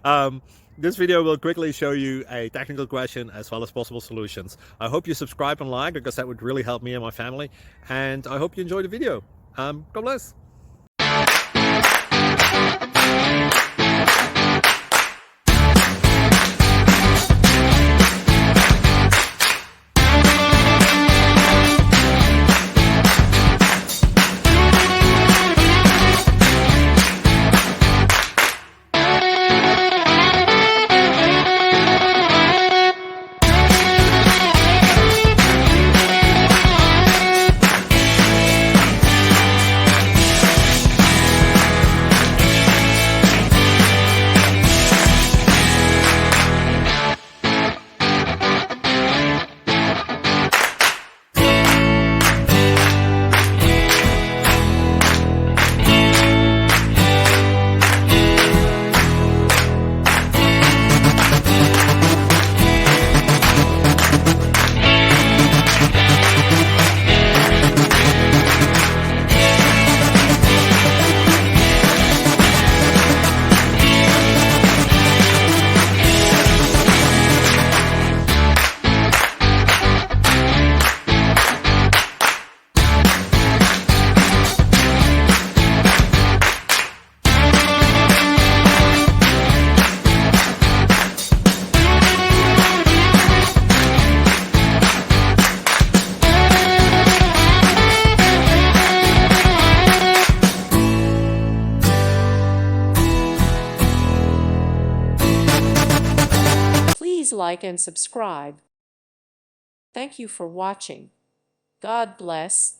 um, this video will quickly show you a technical question as well as possible solutions. I hope you subscribe and like, because that would really help me and my family. And I hope you enjoy the video. God bless. Please like and subscribe. Thank you for watching. God bless.